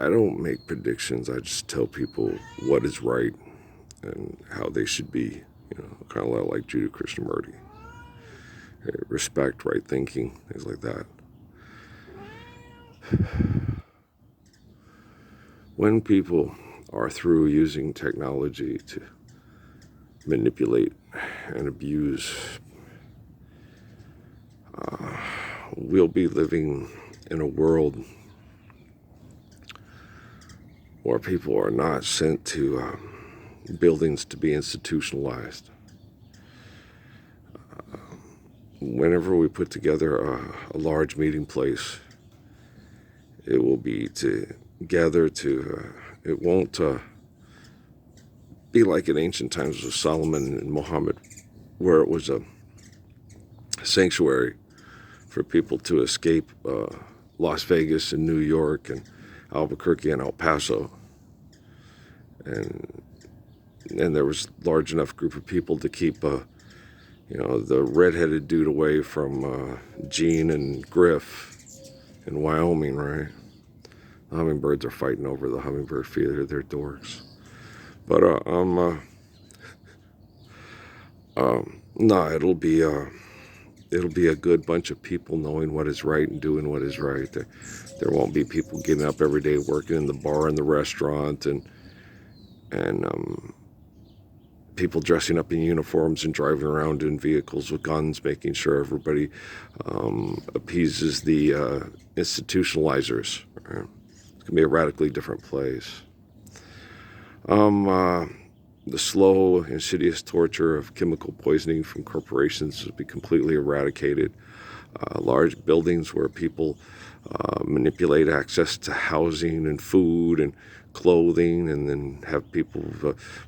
I don't make predictions. I just tell people what is right and how they should be. Kind of like Judah Krishnamurti. Respect, right thinking, things like that. When people are through using technology to manipulate and abuse, we'll be living in a world where people are not sent to buildings to be institutionalized. Whenever we put together a large meeting place, it will be to gather to, it won't be like in ancient times with Solomon and Muhammad, where it was a sanctuary for people to escape Las Vegas and New York and Albuquerque and El Paso. And there was a large enough group of people to keep the redheaded dude away from Gene and Griff in Wyoming, right? The hummingbirds are fighting over the hummingbird feeder. They're dorks. But no, it'll be a good bunch of people knowing what is right and doing what is right. There won't be people getting up every day working in the bar and the restaurant and people dressing up in uniforms and driving around in vehicles with guns, making sure everybody appeases the institutionalizers. Right? It's going to be a radically different place. The slow, insidious torture of chemical poisoning from corporations will be completely eradicated. Large buildings where people manipulate access to housing and food and clothing, and then have people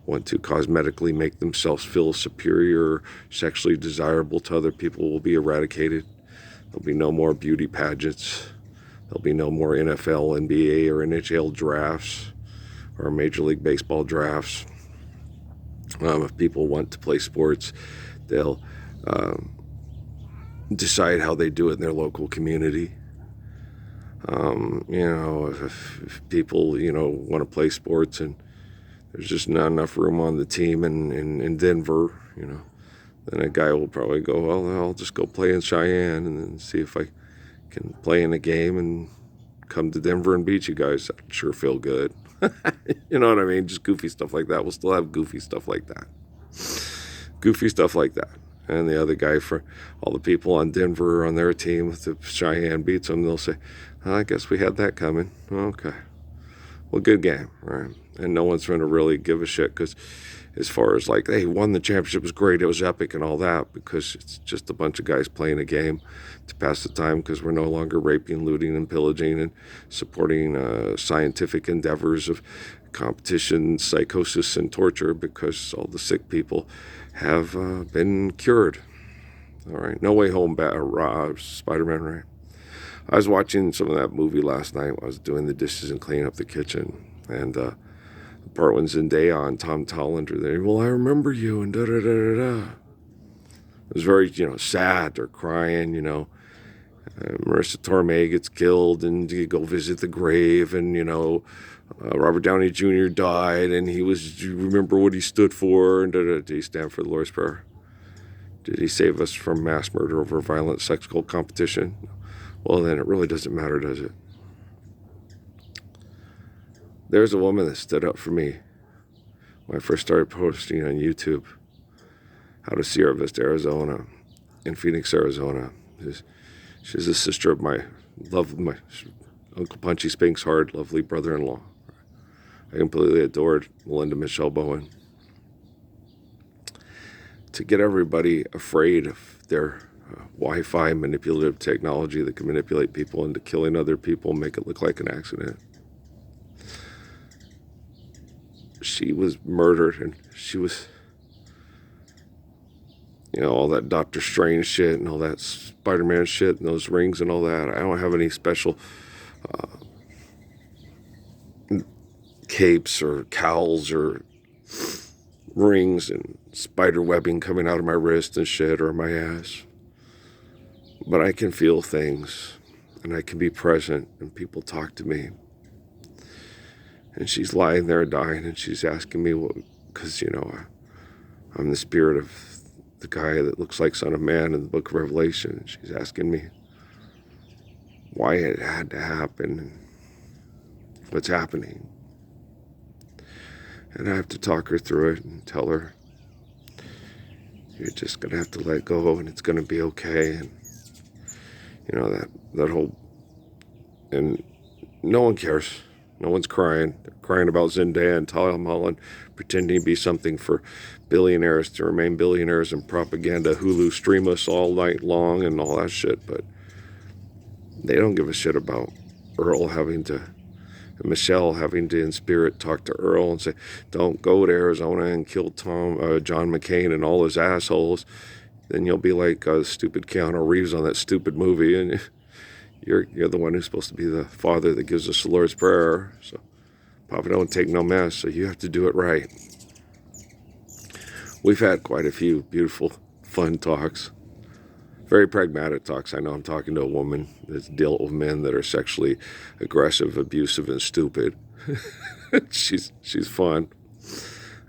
want to cosmetically make themselves feel superior, sexually desirable to other people, will be eradicated. There'll be no more beauty pageants. There'll be no more NFL, NBA, or NHL drafts or Major League Baseball drafts. If people want to play sports, they'll decide how they do it in their local community. If people, want to play sports and there's just not enough room on the team in Denver, then a guy will probably go, well, I'll just go play in Cheyenne and then see if I can play in a game and come to Denver and beat you guys. That'd sure feel good. You know what I mean? Just goofy stuff like that. We'll still have goofy stuff like that. And the other guy, for all the people on Denver on their team, if the Cheyenne beats them, they'll say, I guess we had that coming. Okay. Well, good game, right? And no one's going to really give a shit because as far as like, hey, won the championship, was great, it was epic and all that, because it's just a bunch of guys playing a game to pass the time, because we're no longer raping, looting, and pillaging and supporting scientific endeavors of competition, psychosis, and torture, because all the sick people have been cured. All right, No Way Home, Spider-Man, right? I was watching some of that movie last night while I was doing the dishes and cleaning up the kitchen, and the part when Zendaya and Tom Holland are there. Well, I remember you, and da-da-da-da-da. It was very, sad. They're crying, Marissa Tomei gets killed, and you go visit the grave, and, Robert Downey Jr. died, and do you remember what he stood for? And did he stand for the Lord's Prayer? Did he save us from mass murder over violent sexual competition? Well, then it really doesn't matter, does it? There's a woman that stood up for me when I first started posting on YouTube how to Sierra Vista, Arizona, in Phoenix, Arizona. She's the sister of my Uncle Punchy Spinks Hard, lovely brother-in-law. I completely adored Melinda Michelle Bowen. To get everybody afraid of their Wi-Fi manipulative technology that can manipulate people into killing other people and make it look like an accident. She was murdered, and she was, all that Doctor Strange shit and all that Spider-Man shit and those rings and all that. I don't have any special capes or cowls or rings and spider webbing coming out of my wrist and shit or my ass. But I can feel things, and I can be present, and people talk to me. And she's lying there dying, and she's asking me, because, I'm the spirit of the guy that looks like Son of Man in the book of Revelation. And she's asking me why it had to happen and what's happening. And I have to talk her through it and tell her, you're just going to have to let go and it's going to be okay. And, that whole, and no one cares. No one's crying. They're crying about Zendaya and Tom Holland pretending to be something for billionaires to remain billionaires and propaganda. Hulu stream us all night long and all that shit. But they don't give a shit about Earl Michelle having to, in spirit, talk to Earl and say, don't go to Arizona and kill John McCain and all his assholes. Then you'll be like stupid Keanu Reeves on that stupid movie, and you're the one who's supposed to be the father that gives us the Lord's Prayer. So, Papa don't take no mess, so you have to do it right. We've had quite a few beautiful, fun talks. Very pragmatic talks. I know I'm talking to a woman that's dealt with men that are sexually aggressive, abusive, and stupid. She's fun.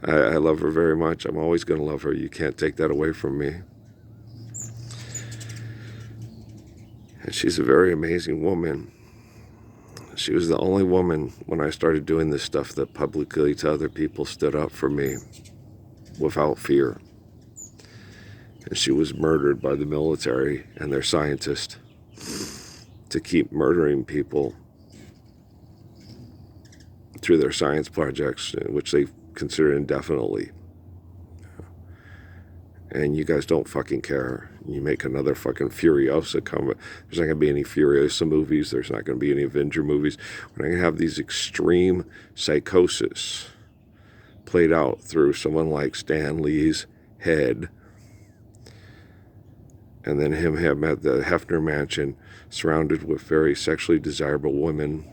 I love her very much. I'm always going to love her. You can't take that away from me. And she's a very amazing woman. She was the only woman when I started doing this stuff that publicly to other people stood up for me without fear. And she was murdered by the military and their scientists to keep murdering people through their science projects, which they consider indefinitely. And you guys don't fucking care. You make another fucking Furiosa come. There's not going to be any Furiosa movies. There's not going to be any Avenger movies. We're going to have these extreme psychosis played out through someone like Stan Lee's head. And then him at the Hefner Mansion, surrounded with very sexually desirable women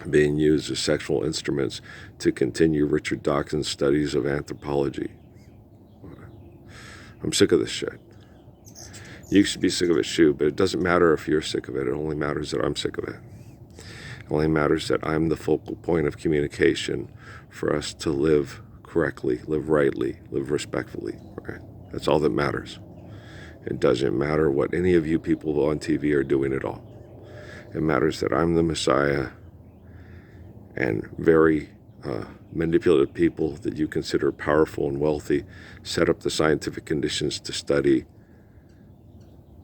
being used as sexual instruments to continue Richard Dawkins' studies of anthropology. I'm sick of this shit. You should be sick of it too, but it doesn't matter if you're sick of it. It only matters that I'm sick of it. It only matters that I'm the focal point of communication for us to live correctly, live rightly, live respectfully. Right? That's all that matters. It doesn't matter what any of you people on TV are doing at all. It matters that I'm the Messiah, and very manipulative people that you consider powerful and wealthy set up the scientific conditions to study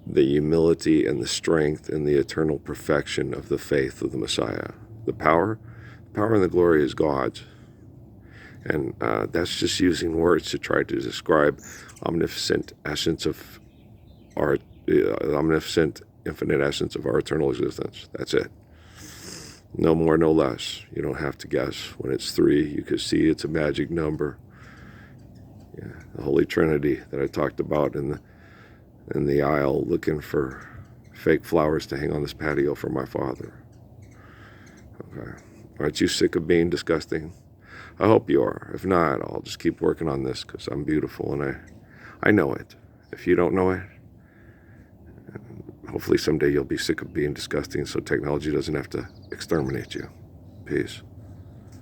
the humility and the strength and the eternal perfection of the faith of the Messiah. The power and the glory is God's. And that's just using words to try to describe omnipotent essence of our omnipotent, infinite essence of our eternal existence. That's it. No more, no less. You don't have to guess. When it's 3, you can see it's a magic number. Yeah, the Holy Trinity that I talked about in the aisle, looking for fake flowers to hang on this patio for my father. Okay. Aren't you sick of being disgusting? I hope you are. If not, I'll just keep working on this because I'm beautiful and I know it. If you don't know it, hopefully someday you'll be sick of being disgusting so technology doesn't have to exterminate you. Peace.